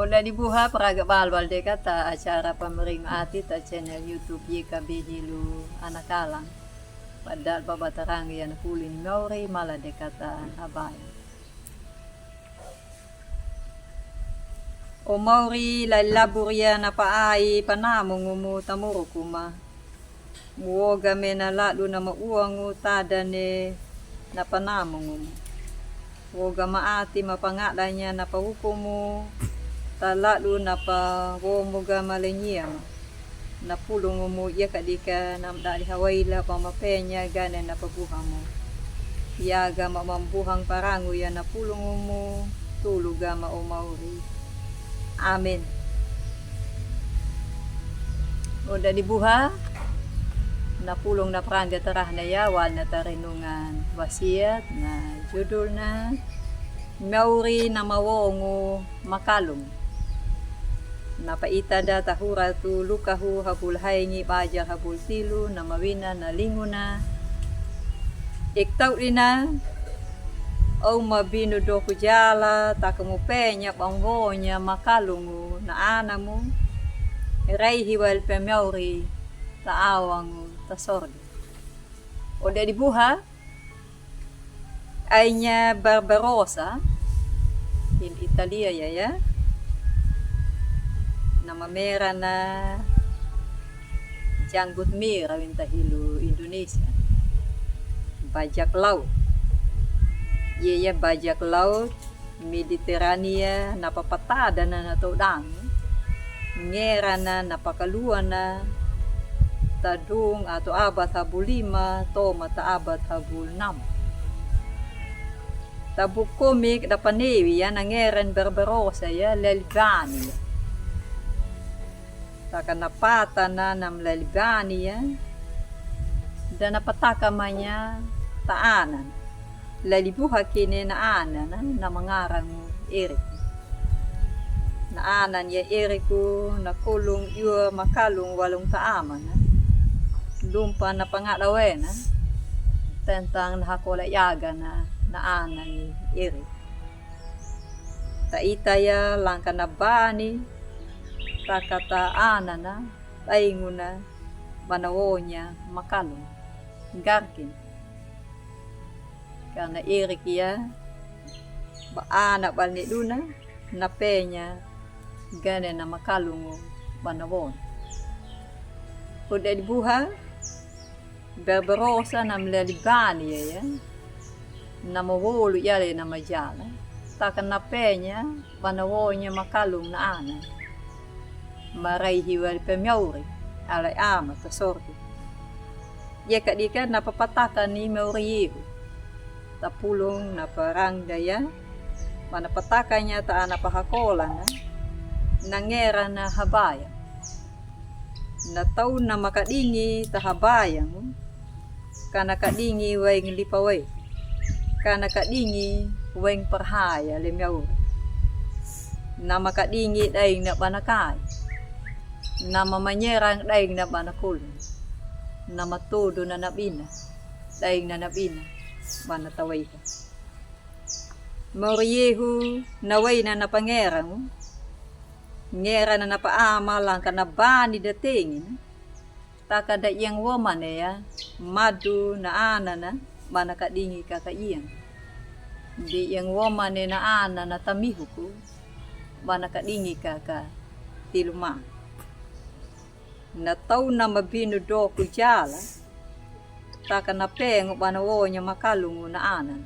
Ola di buha praga balbal de kata acara pamering ati ta channel YouTube ye kabihilu anakalang. Padal babatarang yan kulin ngauri mala de kata abay. O mauri lalabur ya na paai panamong umu tamuro kuma. Muoga me na lalo na mauangu tada ne na panamong umu. Woga maati mapangalan niya na pahukumu talalo na pa womoga malenyia na pulong mo iya kadika na dali hawaila pamapenya gana na pabuhang mo yaga mamambuhang parango ya na pulong mo tuluga maumauri. Amen. O dali buha na pulong na prangga tarah na yawan na tarinungan wasiat na judul na mauri na mawongo makalong. Napaita da tahura tu lukahu habul haingi baja habul tilu na mawina na linguna. Iktaw ina o mabino do kujala takamupenya pangwonya makalungu na anamu. Rai hiwal pemauri taawangu tasordi. O dari buha aynya Barbarossa in Italia ya. Nama merah na janggut merah winta hilu Indonesia. Bajak laut. Iya bajak laut Mediterania napapatada na natodang. Ngera na napakaluan na tadung atau abad habul 5 to mata abad habul 6. Tabuk komik dapanewi ya nangeran Barbarossa ya Lalibani. Taka napata na nam Lalibani ya dan napataka manya taanan. Lalibuha kini na anan na mangarang Erik. Na anan ya Eriku na kulong iwa makalong walong taaman. Lumpa na pangalawen tentang nakakolayaga na anan ni Erik. Taita ya langka na bani takata anan na tainguna manawonya makalong garkin. Karena Erik ya anak balni luna napenya gane na makalungo banawon. Udah dibuha Barbarossa na Lalibani ya na mawolo yale na majala taka napenya banawonya makalung na ana maray hiwal pemyauri alay ama tasorti ya kadika napapataka ni Mauriyehu tapulong na parang daya manapataka niya ta napahakolan nangera na habaya na taon na makadingi tahabayang kana kadingi waing lipaway kana kadingi waing parhaya lemyaw na makadingi daing na banakay na mamanyerang daing na banakul na matudo na nabina daing na nabina banataway ka Mauriyehu naway na napangerang ngera na napaama lang ka na bani datingin takada iyang woman ya madu na ana na manakadingi kakaiyang di iyang woman na ana na tamihu ko manakadingi kaka tiluma na taw na mabino do ko jala taka na pengo banawo niya makalungo na anan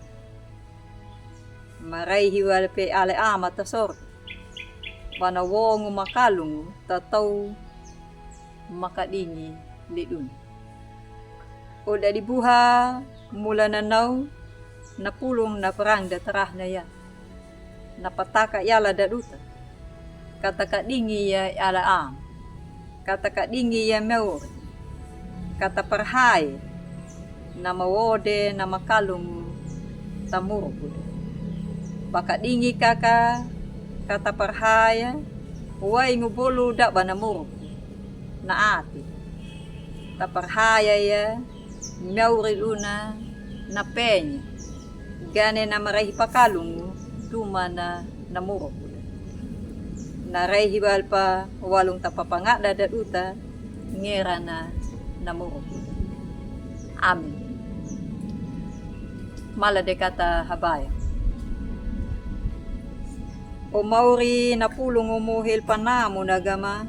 maray hiwal pe ale ama tasor banawong makalungo tataw makadingi lidun. O dari buha mula na naw napulong na parang datarah na ya napataka yala daduta kata kadingi ya ala am kata kadingi ya meur kata parhai na mawode na makalungo tamuro baka dingi kaka kata parhaya huway ngubolo da banamuro na ati taparhaya ya mauri luna na penya gane na marahi pakalungu tuma na namuro naray hibal pa walong tapapanga dadaduta ngera na namuro. Amin. Malade kata habaya. O mauri na pulong umuhil pa na mo nagama,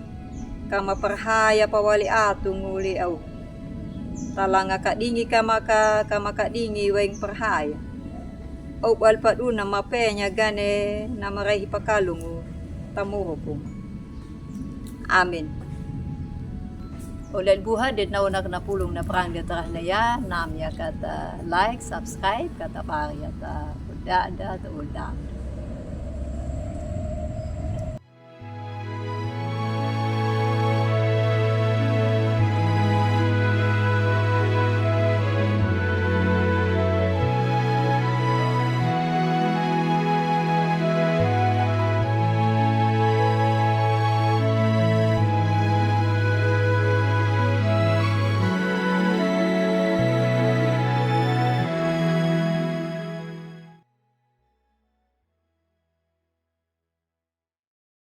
kamaparhaya pawali atong uli aw. Talanga kadingi kamakadingi weng parhaya. O alpadu na mapenya gane na maray ipakalungo tamuro po. Amin. Ulan buha dit na unak na pulong na prang detrah na ya, namya kata like, subscribe, kata pari at udada,